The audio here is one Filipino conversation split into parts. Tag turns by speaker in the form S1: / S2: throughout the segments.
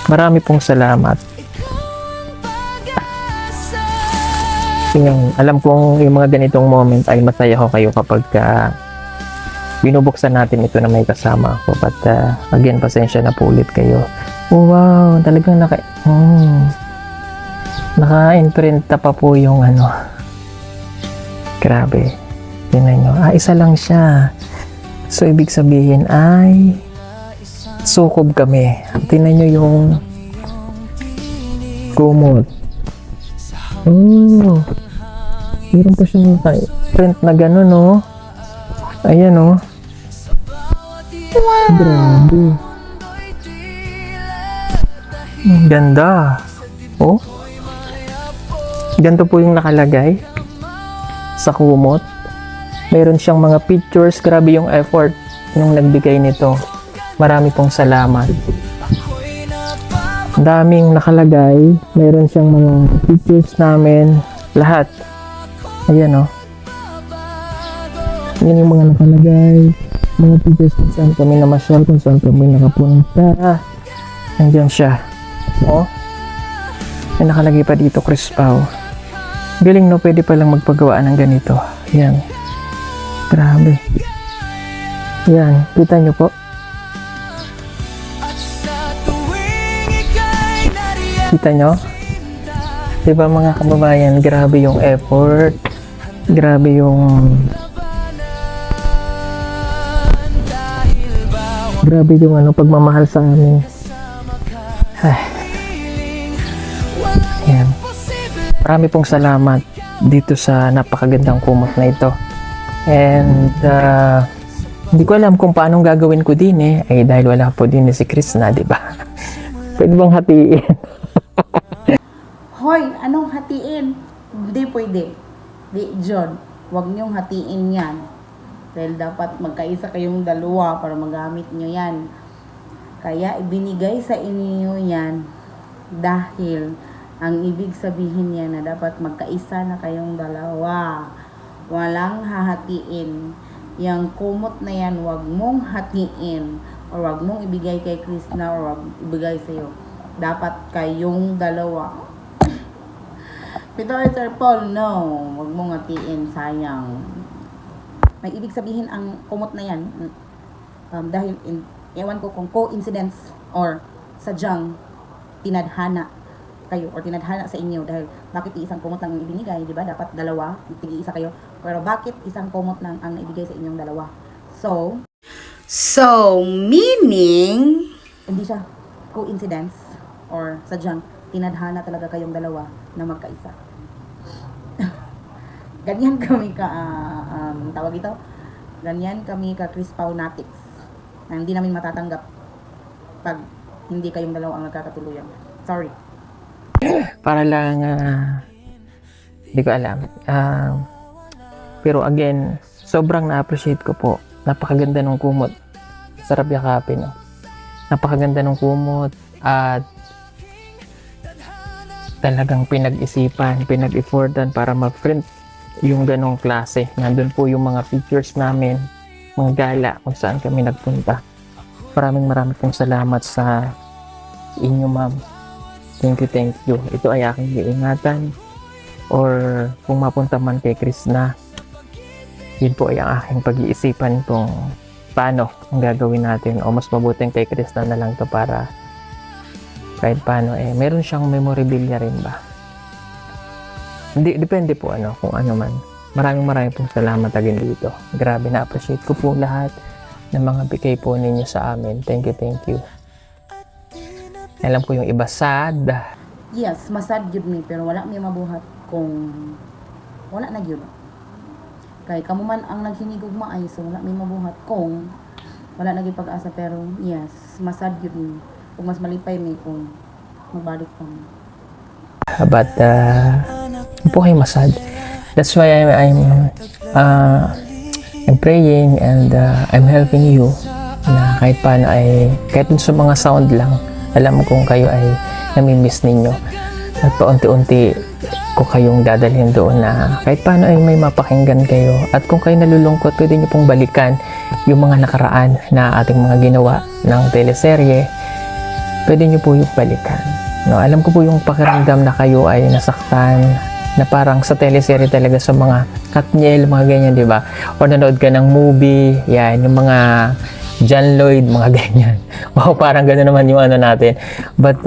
S1: Marami pong salamat. Yung, alam kong yung mga ganitong moment ay masaya ko kayo kapag binubuksan natin ito na may kasama ako. But again, pasensya na po ulit kayo. Oh, wow, talagang naka-imprenta pa po yung ano. Grabe. Tingnan nyo. Isa lang siya. So, ibig sabihin ay sukob kami. Tingnan nyo yung kumot. Oh. Meron pa siyang print na gano'n, no? Ayan, no? Wow! Grabe. Ang ganda. Oh. Ganito po yung nakalagay sa kumot. Meron siyang mga pictures. Grabe yung effort nung nagbigay nito. Marami pong salamat. Daming nakalagay. Meron siyang mga pictures namin. Lahat. Ayan, oh. Yan yung mga nakalagay. Mga pictures kung saan kami namasyal, kung saan kami nakapunta. Nandiyan siya. Oh. May nakalagay pa dito, Chris Pao. Galing, no? Pwede palang magpagawa ng ganito. Yan. Grabe. Yan. Kita nyo po. Kita nyo? Diba mga kababayan, grabe yung effort. Grabe yung pagmamahal sa amin. Ay. Yan. Marami pong salamat dito sa napakagandang kumot na ito. And hindi ko alam kung paano gagawin ko din ay dahil wala po din si Chris na, di ba? Pwede bang hatiin?
S2: Hoy, anong hatiin? Hindi pwede. Di, John, huwag niyong hatiin yan. Dahil dapat magkaisa kayong dalawa para magamit niyo yan. Kaya ibinigay sa inyo yan dahil ang ibig sabihin niya na dapat magkaisa na kayong dalawa. Walang hahatiin. Yang kumot na yan, huwag mong hatiin. Or huwag mong ibigay kay Krishna or huwag ibigay sa'yo. Dapat kayong dalawa. Peter Paul, no. Huwag mong hatiin, sayang. May ibig sabihin ang kumot na yan. Dahil, ewan ko kung coincidence or sadyang tinadhana kayo or tinadhana sa inyo. Dahil, bakit isang kumot lang ang ibinigay, di ba? Dapat dalawa, tig-isa kayo. Pero bakit isang kumot lang ang naibigay sa inyong dalawa? So, meaning, hindi siya coincidence or sadyang tinadhana talaga kayong dalawa na magkaisa. Ganyan kami tawag ito, ganyan kami ka Chris Paunatics na hindi namin matatanggap pag hindi kayong dalawa ang nagkakatuluyan. Sorry.
S1: Para lang, hindi ko alam. Pero again, sobrang na-appreciate ko po. Napakaganda ng kumot. Sarap yakapin, no? Napakaganda ng kumot at talagang pinag-isipan, pinag-effortan para mag-print yung ganong klase. Nandun po yung mga pictures namin, mga gala kung saan kami nagpunta. Maraming pong salamat sa inyo, ma'am. Thank you. Ito ay aking iingatan. Or kung mapunta man kay Krishna, yun po ay ang aking pag-iisipan kung paano ang gagawin natin. O mas mabuting kay Krishna na lang to para kahit paano meron siyang memorabilia rin ba. Hindi, depende po kung ano man. Maraming pong salamat again dito. Grabe, na-appreciate ko po lahat ng mga bigay po ninyo sa amin. Thank you. Alam ko yung iba sad.
S2: Yes, masad yun mi, pero wala may mabuhat kung wala na yun. Kay kamo man ang naghinigog maay, so wala may mabuhat kung wala na gyud pag-asa. Pero yes, masad yun mi. Kung mas malipay mi kung magbalik pa mi.
S1: But po kayo masad. That's why I'm praying and I'm helping you na kahit paano kahit dun sa mga sound lang, alam kong kayo ay namimiss ninyo at paunti-unti ko kayong dadalhin doon na kahit paano ay may mapakinggan kayo. At kung kayo nalulungkot, pwede nyo pong balikan yung mga nakaraan na ating mga ginawa ng teleserye pwede nyo po yung balikan. No, alam ko po yung pakiramdam na kayo ay nasaktan, na parang sa teleserye talaga sa mga Katniel, mga ganyan, di ba? O nanood ka ng movie, yan, yung mga John Lloyd, mga ganyan. Wow, parang gano'n naman yung ano natin. But,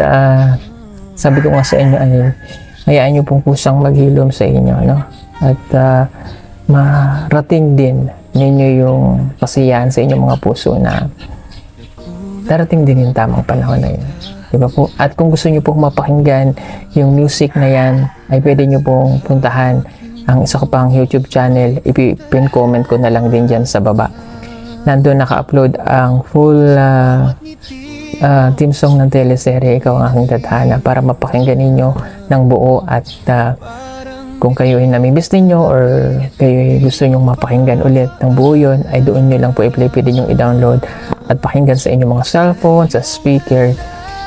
S1: sabi ko nga sa inyo, ay, hayaan nyo pong kusang maghilom sa inyo, no? At, marating din ninyo yung kasiyahan sa inyong mga puso na darating din yung tamang panahon na yun. Diba po? At kung gusto nyo pong mapakinggan yung music na yan, ay pwede nyo pong puntahan ang isa ko pang YouTube channel. Ipin comment ko na lang din dyan sa baba. Nandun naka-upload ang full theme song ng teleserye Ikaw Ang Aking Tadhana para mapakinggan ninyo ng buo at kung kayo ay namimiss ninyo or kayo ay gusto nyong mapakinggan ulit ng buo yun, ay doon nyo lang po i-play, pwede nyong i-download at pakinggan sa inyong mga cellphone, sa speaker.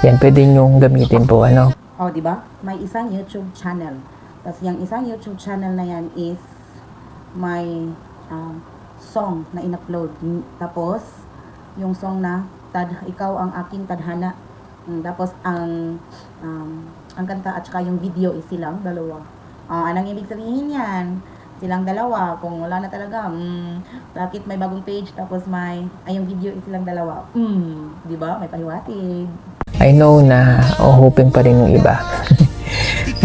S1: Yan, pwede nyong gamitin po, ano.
S2: Oh, di ba? May isang YouTube channel. Tapos yung isang YouTube channel na yan is may song na in-upload. Tapos, yung song na Ikaw Ang Aking Tadhana. Tapos, ang kanta at saka yung video is silang dalawa. Anong ibig sabihin yan? Silang dalawa. Kung wala na talaga, bakit may bagong page tapos yung video is silang dalawa? Di ba? May pahiwatig.
S1: I know na hoping pa rin yung iba.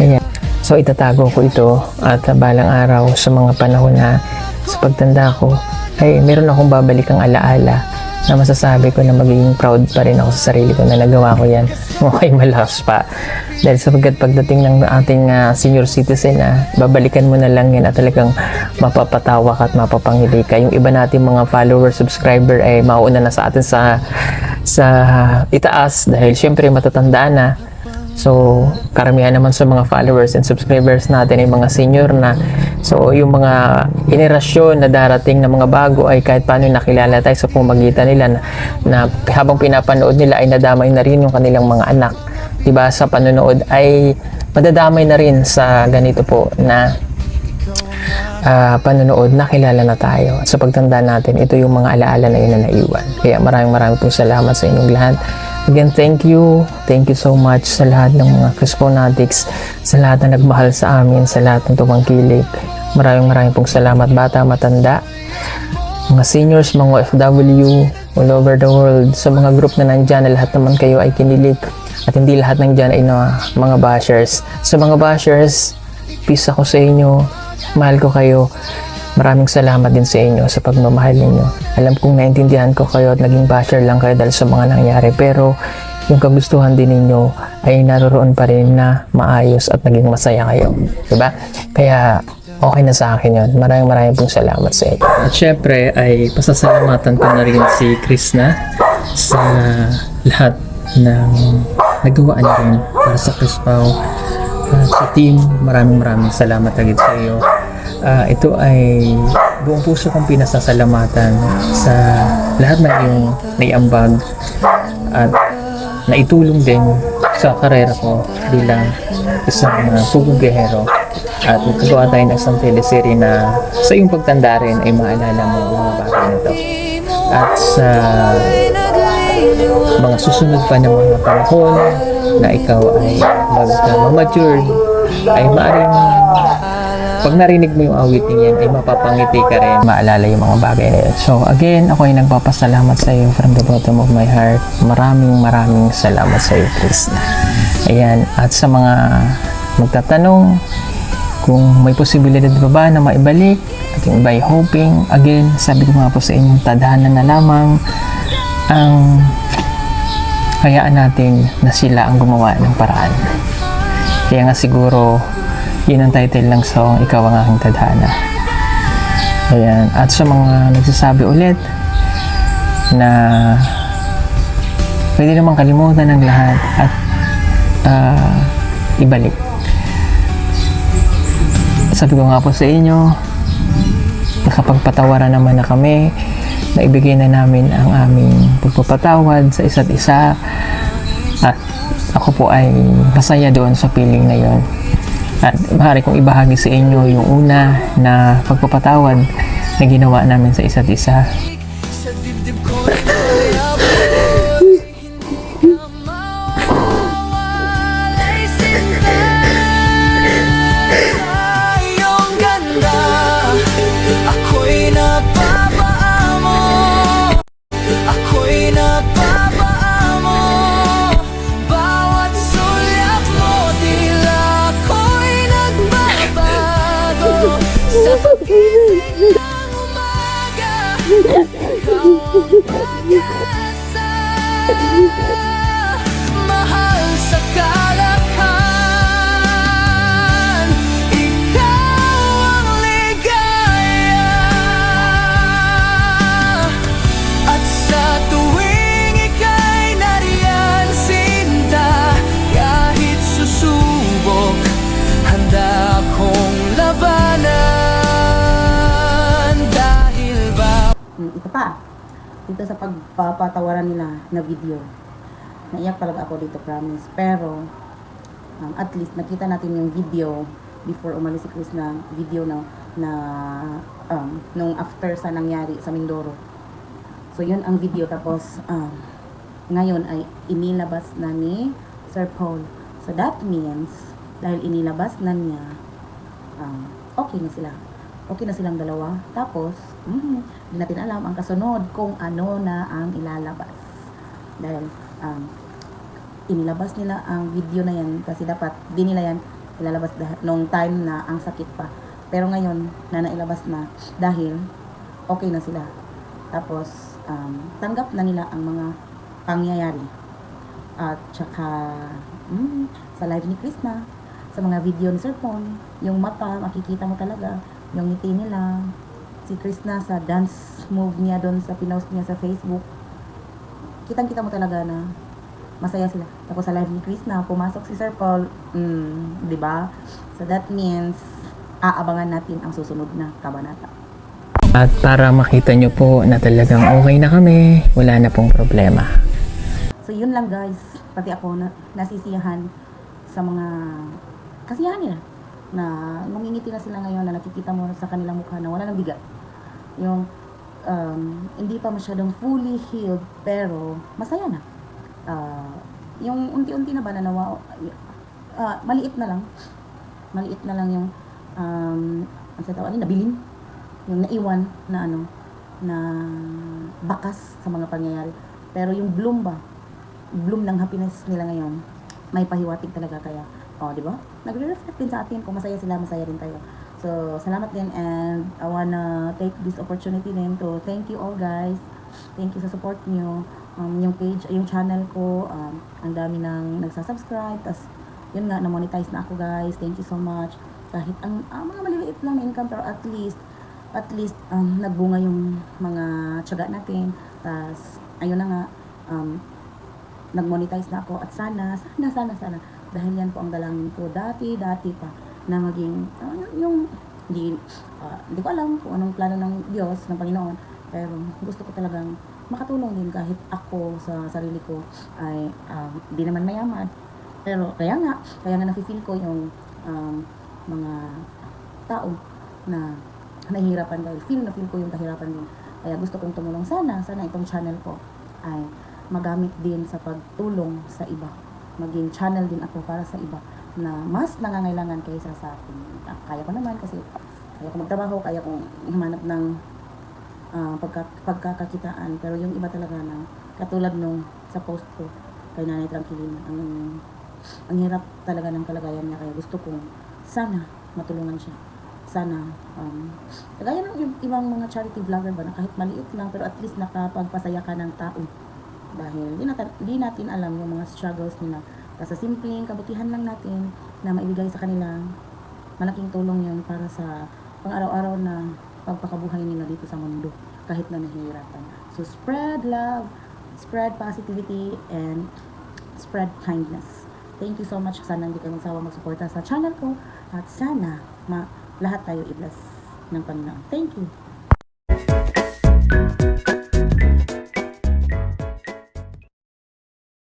S1: Ayan. So, itatago ko ito at balang araw sa mga panahon na sa pagtanda ko, ay meron akong babalikang alaala na masasabi ko na magiging proud pa rin ako sa sarili ko na nagawa ko yan. Okay, malakas pa. Dahil sapagkat pagdating ng ating senior citizen, babalikan mo na lang yan at talagang mapapatawa ka at mapapangili ka. Yung iba natin mga follower, subscriber ay mauna na sa atin sa itaas dahil syempre matatandaan na. So, karamihan naman sa mga followers and subscribers natin ay mga senior na. So, yung mga henerasyon na darating na mga bago ay kahit paano nakilala tayo sa pamamagitan nila na habang pinapanood nila ay nadamay na rin yung kanilang mga anak. Diba? Sa panonood ay madadamay na rin sa ganito po na panonood, nakilala na tayo. Sa pagtanda natin, ito yung mga alaala na yun na naiwan. Kaya maraming pong salamat sa inyong lahat. Again, thank you so much sa lahat ng mga Crisponatics, sa lahat na nagmahal sa amin, sa lahat ng tumangkilik. Maraming pong salamat, bata, matanda, mga seniors, mga OFW all over the world, sa mga group na nandyan na lahat naman kayo ay kinilig at hindi lahat nandyan ay mga bashers. Sa mga bashers, peace ako sa inyo, mahal ko kayo. Maraming salamat din sa inyo sa pagmamahal ninyo. Alam kong naintindihan ko kayo at naging basher lang kayo dahil sa mga nangyari. Pero yung kagustuhan din ninyo ay naroroon pa rin na maayos at naging masaya kayo. Diba? Kaya okay na sa akin yun. Maraming pong salamat sa inyo. At syempre ay pasasalamatan ko na rin si Krishna sa lahat ng nagawa niya rin para sa Crispaw. Sa team, maraming salamat agad sa iyo. Ito ay buong puso kong pinasasalamatan sa lahat na iyong naiambag at naitulong din sa karera ko bilang isang pugugehero. At magkagawa tayo ng isang teleserye na sa iyong pagtanda rin ay maalala mo ang mga bagay na ito. At sa mga susunod pa ng mga panahon na ikaw ay mag-mature, ay maaaring pag narinig mo yung awiting yan, ay mapapangiti ka rin, maalala yung mga bagay na yun. So again, ako ay nagpapasalamat sa iyo from the bottom of my heart. Maraming salamat sa iyo, Krishna. Ayan, at sa mga magtatanong kung may posibilidad ba na maibalik at yung iba ay hoping, again, sabi ko nga po sa inyong tadhana na lamang ang hayaan natin na sila ang gumawa ng paraan. Kaya nga siguro yun ang title ng song, Ikaw Ang Aking Tadhana. Ayan. At sa mga nagsasabi ulit na pwede naman kalimutan ng lahat at ibalik. Sabi ko nga po sa inyo, nakapagpatawaran naman na kami, naibigay na namin ang aming pagpapatawad sa isa't isa at ako po ay masaya doon sa feeling na yon. At maaari kong ibahagi sa inyo yung una na pagpapatawad na ginawa namin sa isa't isa.
S3: Ng umaga, ikaw ang pag-asa. Mahal sa kalakhan, ikaw ang ligaya. At sa tuwing ika'y nariyan, sinta, kahit susubok, handa akong labanan. Dahil ba
S2: Ito pa, dito sa pagpapatawaran nila na video. Naiyak talaga ako dito, promise. Pero, at least nakita natin yung video before umalis si Chris na video na nung after sa nangyari sa Mindoro. So, yun ang video. Tapos, ngayon ay inilabas na ni Sir Paul. So, that means, dahil inilabas na niya, okay na sila. Okay na silang dalawa. Tapos, hindi natin alam ang kasunod kung ano na ang ilalabas. Dahil, inilabas nila ang video na yan kasi dapat di nila yan ilalabas nung time na ang sakit pa. Pero ngayon, na nailabas na dahil okay na sila. Tapos, tanggap na nila ang mga pangyayari. At saka, sa live ni Krishna, sa mga video ni Sir Paul, yung mata, makikita mo talaga, yung ngiti nila, si Krishna sa dance move niya doon sa pinost niya sa Facebook, kitang-kita mo talaga na masaya sila. Tapos sa live ni Krishna, pumasok si Sir Paul, di ba? So that means, aabangan natin ang susunod na kabanata.
S1: At para makita nyo po na talagang okay na kami, wala na pong problema.
S2: So yun lang guys, pati ako na nasisiyahan sa mga kasiyahan nila na ngumingiti na sila ngayon na nakikita mo sa kanilang mukha na wala nang bigat. Yung hindi pa masyadong fully healed pero masaya na. Yung unti-unti na ba na maliit na lang yung ang sa tawag nabilin, yung naiwan na na bakas sa mga pangyayari. Pero yung bloom ng happiness nila ngayon, may pahiwatig talaga kaya, di ba? Nagre-reflect din sa atin kung masaya sila, masaya rin tayo. So, salamat din and I wanna take this opportunity din to thank you all guys. Thank you sa support niyo. Yung page, yung channel ko, ang dami nang nagsasubscribe. Tas, yun nga, na-monetize na ako guys. Thank you so much. Kahit ang mga maliliit lang na income pero at least nagbunga yung mga tiyaga natin. Tas, ayun na nga, nag-monetize na ako at sana dahil yan po ang dalangin ko dati pa na maging hindi ko alam kung anong plano ng Diyos, ng Panginoon, pero gusto ko talagang makatulong din kahit ako sa sarili ko ay di naman mayaman, pero kaya nga nafe-feel ko yung mga tao na nahihirapan dahil feel ko yung kahirapan din, kaya gusto kong tumulong. Sana itong channel ko ay magamit din sa pagtulong sa iba, maging channel din ako para sa iba na mas nangangailangan kaysa sa akin. Kaya ko naman kasi kaya ko magtrabaho, kaya kong humanap ng pagkakakitaan, pero yung iba talaga na katulad nung sa post ko kay Nanay Tranquilina, ang hirap talaga ng kalagayan niya, kaya gusto kong sana matulungan siya. Sana kagaya ng ibang mga charity vlogger ba na kahit maliit lang pero at least nakapagpasaya ka ng tao, dahil di natin alam yung mga struggles nila. Sa simpleng kabutihan lang natin na maibigay sa kanila, malaking tulong yun para sa pang-araw-araw na pagpakabuhay nila dito sa mundo kahit na nahihirapan. So spread love, spread positivity, and spread kindness. Thank you so much. Sana hindi kayo magsawa magsuporta sa channel ko at sana lahat tayo i-bless ng Panginoon. Thank you.